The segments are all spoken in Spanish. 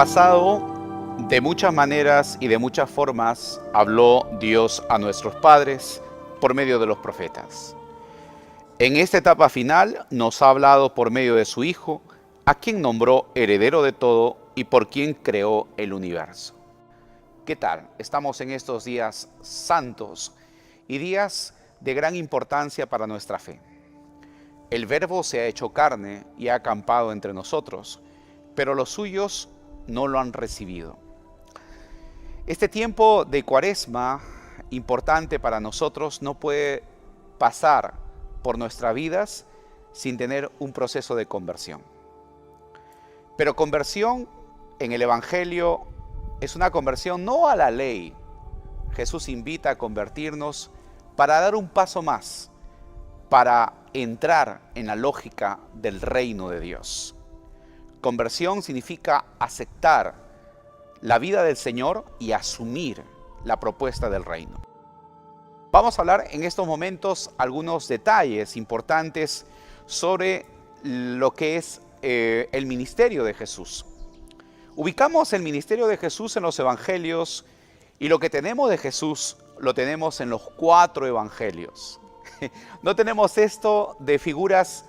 pasado, de muchas maneras y de muchas formas, habló Dios a nuestros padres por medio de los profetas. En esta etapa final nos ha hablado por medio de su Hijo, a quien nombró heredero de todo y por quien creó el universo. ¿Qué tal? Estamos en estos días santos y días de gran importancia para nuestra fe. El Verbo se ha hecho carne y ha acampado entre nosotros, pero los suyos no lo han recibido. Este tiempo de Cuaresma, importante para nosotros, no puede pasar por nuestras vidas sin tener un proceso de conversión. Pero conversión en el Evangelio es una conversión no a la ley. Jesús invita a convertirnos para dar un paso más, para entrar en la lógica del reino de Dios. Conversión significa aceptar la vida del Señor y asumir la propuesta del reino. Vamos a hablar en estos momentos algunos detalles importantes sobre lo que es el ministerio de Jesús. Ubicamos el ministerio de Jesús en los evangelios y lo que tenemos de Jesús lo tenemos en los 4 evangelios. No tenemos esto de figuras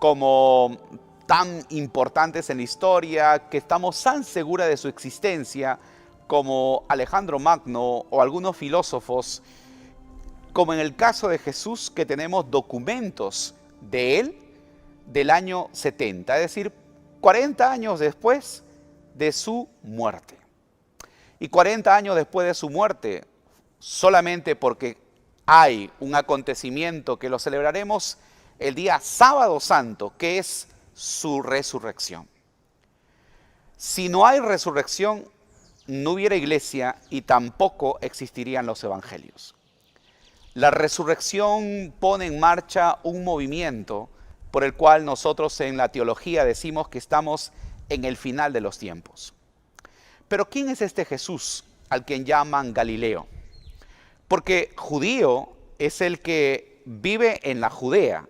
como tan importantes en la historia, que estamos tan seguras de su existencia, como Alejandro Magno o algunos filósofos, como en el caso de Jesús, que tenemos documentos de él del año 70, es decir, 40 años después de su muerte. Y 40 años después de su muerte, solamente porque hay un acontecimiento que lo celebraremos el día Sábado Santo, que es su resurrección. Si no hay resurrección, no hubiera iglesia y tampoco existirían los evangelios. La resurrección pone en marcha un movimiento por el cual nosotros en la teología decimos que estamos en el final de los tiempos. Pero ¿quién es este Jesús al quien llaman Galileo? Porque judío es el que vive en la Judea,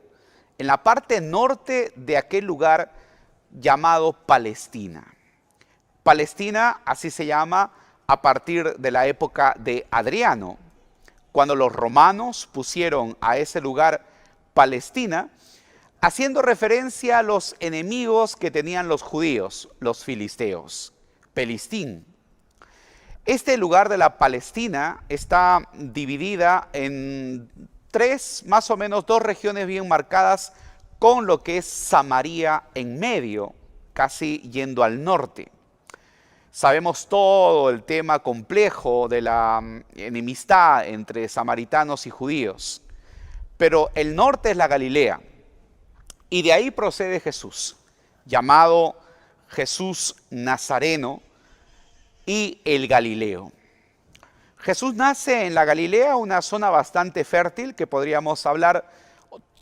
en la parte norte de aquel lugar llamado Palestina. Palestina así se llama a partir de la época de Adriano, cuando los romanos pusieron a ese lugar Palestina, haciendo referencia a los enemigos que tenían los judíos, los filisteos, Pelistín. Este lugar de la Palestina está dividida en 3, más o menos 2 regiones bien marcadas, con lo que es Samaria en medio, casi yendo al norte. Sabemos todo el tema complejo de la enemistad entre samaritanos y judíos, pero el norte es la Galilea, y de ahí procede Jesús, llamado Jesús Nazareno y el Galileo. Jesús nace en la Galilea, una zona bastante fértil que podríamos hablar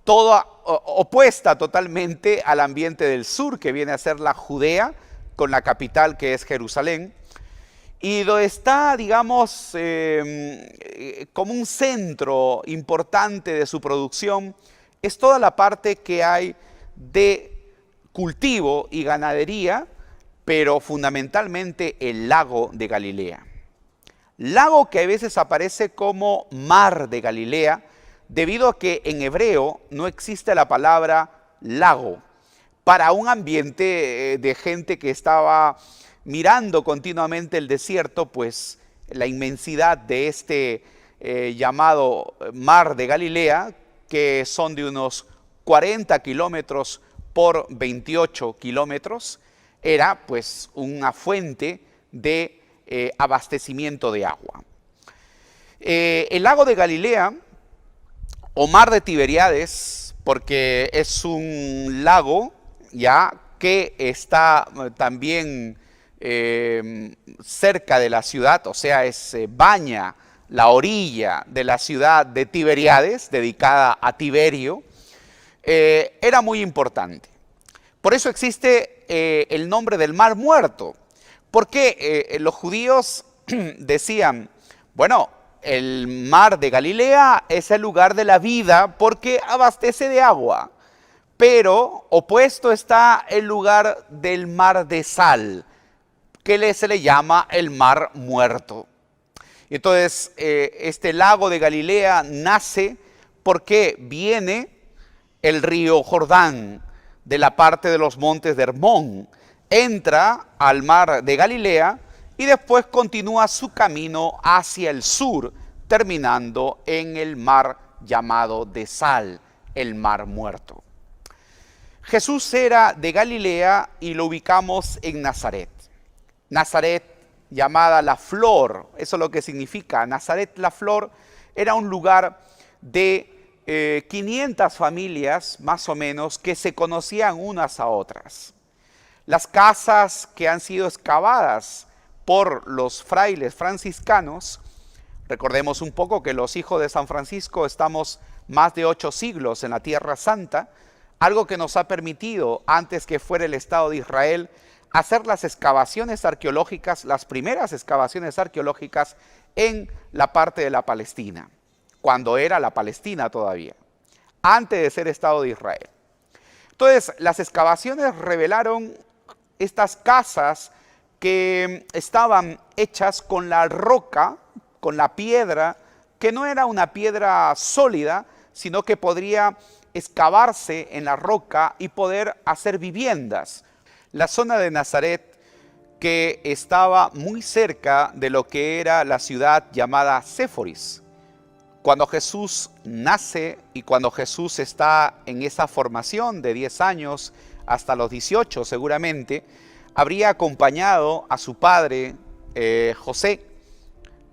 toda opuesta totalmente al ambiente del sur, que viene a ser la Judea, con la capital que es Jerusalén, y donde está, digamos, como un centro importante de su producción, es toda la parte que hay de cultivo y ganadería, pero fundamentalmente el lago de Galilea. Lago que a veces aparece como mar de Galilea, debido a que en hebreo no existe la palabra lago, para un ambiente de gente que estaba mirando continuamente el desierto, pues la inmensidad de este llamado mar de Galilea, que son de unos 40 kilómetros por 28 kilómetros, era pues una fuente de abastecimiento de agua. El lago de Galilea, o mar de Tiberíades, porque es un lago ya que está también cerca de la ciudad, o sea, baña la orilla de la ciudad de Tiberíades, dedicada a Tiberio, era muy importante. Por eso existe el nombre del Mar Muerto, porque los judíos decían, bueno, el mar de Galilea es el lugar de la vida porque abastece de agua. Pero opuesto está el lugar del mar de sal, que se le llama el Mar Muerto. Entonces, este lago de Galilea nace porque viene el río Jordán de la parte de los montes de Hermón, entra al mar de Galilea y después continúa su camino hacia el sur, terminando en el mar llamado de Sal, el Mar Muerto. Jesús era de Galilea y lo ubicamos en Nazaret. Nazaret, llamada la Flor, eso es lo que significa. Nazaret la Flor era un lugar de 500 familias más o menos que se conocían unas a otras. Las casas que han sido excavadas por los frailes franciscanos, recordemos un poco que los hijos de San Francisco estamos más de 8 siglos en la Tierra Santa, algo que nos ha permitido, antes que fuera el Estado de Israel, hacer las excavaciones arqueológicas, las primeras excavaciones arqueológicas en la parte de la Palestina, cuando era la Palestina todavía, antes de ser Estado de Israel. Entonces, las excavaciones revelaron estas casas que estaban hechas con la roca, con la piedra, que no era una piedra sólida, sino que podría excavarse en la roca y poder hacer viviendas. La zona de Nazaret, que estaba muy cerca de lo que era la ciudad llamada Séforis. Cuando Jesús nace y cuando Jesús está en esa formación de 10 años hasta los 18 seguramente, habría acompañado a su padre José.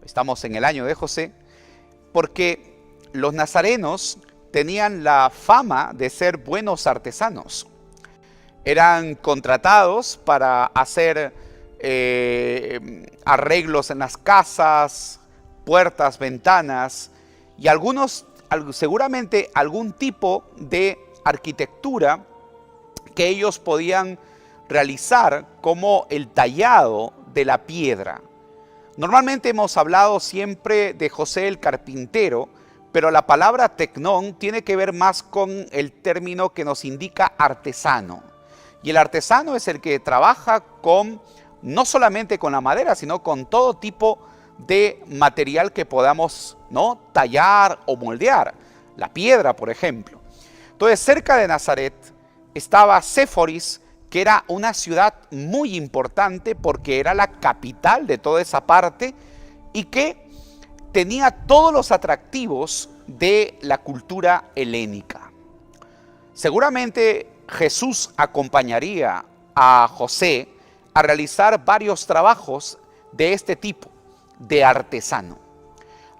Estamos en el año de José, porque los nazarenos tenían la fama de ser buenos artesanos. Eran contratados para hacer arreglos en las casas, puertas, ventanas y seguramente algún tipo de arquitectura que ellos podían realizar, como el tallado de la piedra. Normalmente hemos hablado siempre de José el carpintero, pero la palabra tecnón tiene que ver más con el término que nos indica artesano. Y el artesano es el que trabaja no solamente con la madera, sino con todo tipo de material que podamos, ¿no?, tallar o moldear. La piedra, por ejemplo. Entonces, cerca de Nazaret estaba Séforis, que era una ciudad muy importante porque era la capital de toda esa parte y que tenía todos los atractivos de la cultura helénica. Seguramente Jesús acompañaría a José a realizar varios trabajos de este tipo, de artesano.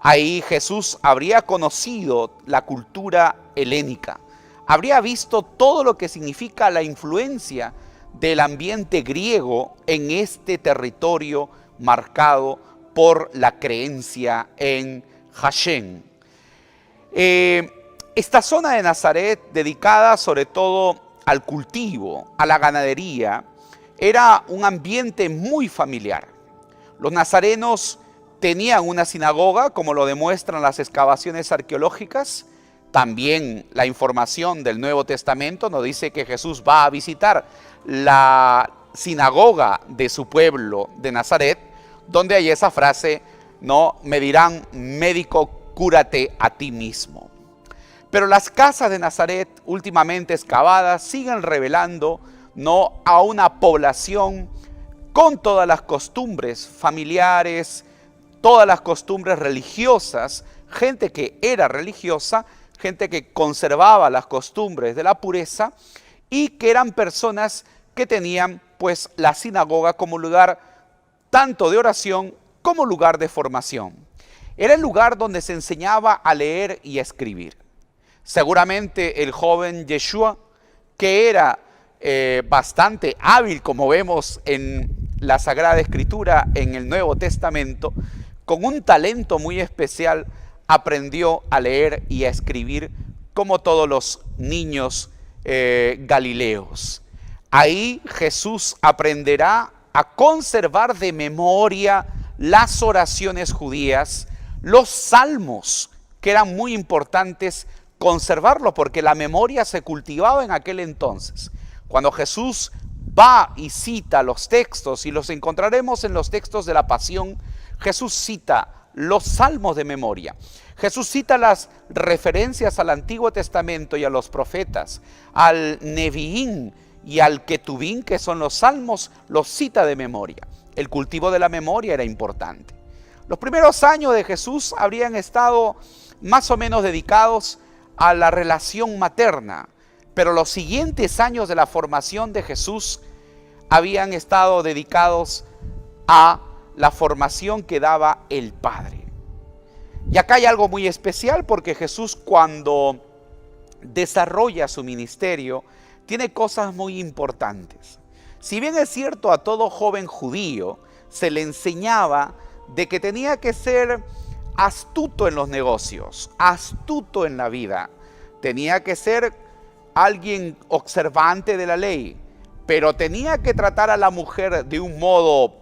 Ahí Jesús habría conocido la cultura helénica, habría visto todo lo que significa la influencia del ambiente griego en este territorio marcado por la creencia en Hashem. Esta zona de Nazaret, dedicada sobre todo al cultivo, a la ganadería, era un ambiente muy familiar. Los nazarenos tenían una sinagoga, como lo demuestran las excavaciones arqueológicas. También la información del Nuevo Testamento nos dice que Jesús va a visitar la sinagoga de su pueblo de Nazaret, donde hay esa frase, no me dirán, médico, cúrate a ti mismo. Pero las casas de Nazaret últimamente excavadas siguen revelando, no, a una población con todas las costumbres familiares, todas las costumbres religiosas, gente que era religiosa, gente que conservaba las costumbres de la pureza y que eran personas que tenían pues la sinagoga como lugar tanto de oración como lugar de formación. Era el lugar donde se enseñaba a leer y a escribir. Seguramente el joven Yeshua, que era bastante hábil, como vemos en la Sagrada Escritura en el Nuevo Testamento, con un talento muy especial, aprendió a leer y a escribir como todos los niños galileos. Ahí Jesús aprenderá a conservar de memoria las oraciones judías, los salmos, que eran muy importantes conservarlo porque la memoria se cultivaba en aquel entonces. Cuando Jesús va y cita los textos, y los encontraremos en los textos de la Pasión. Jesús cita los salmos de memoria. Jesús cita las referencias al Antiguo Testamento y a los profetas, al Neviín y al Ketubín, que son los salmos, los cita de memoria. El cultivo de la memoria era importante. Los primeros años de Jesús habrían estado más o menos dedicados a la relación materna, pero los siguientes años de la formación de Jesús habían estado dedicados a la formación que daba el Padre. Y acá hay algo muy especial, porque Jesús, cuando desarrolla su ministerio, tiene cosas muy importantes. Si bien es cierto, a todo joven judío se le enseñaba de que tenía que ser astuto en los negocios, astuto en la vida, tenía que ser alguien observante de la ley, pero tenía que tratar a la mujer de un modo,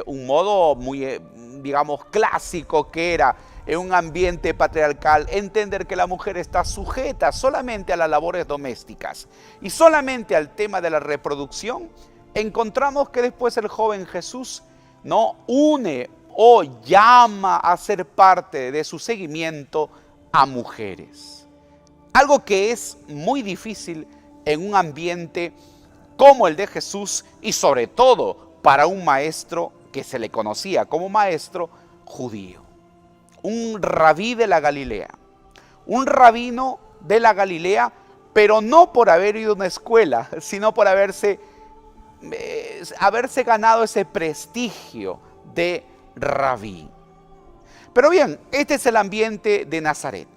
un modo muy, digamos, clásico, que era en un ambiente patriarcal, entender que la mujer está sujeta solamente a las labores domésticas y solamente al tema de la reproducción. Encontramos que después el joven Jesús no une o llama a ser parte de su seguimiento a mujeres. Algo que es muy difícil en un ambiente como el de Jesús, y sobre todo para un maestro que se le conocía como maestro judío. Un rabí de la Galilea, un rabino de la Galilea, pero no por haber ido a una escuela, sino por haberse ganado ese prestigio de rabí. Pero bien, este es el ambiente de Nazaret.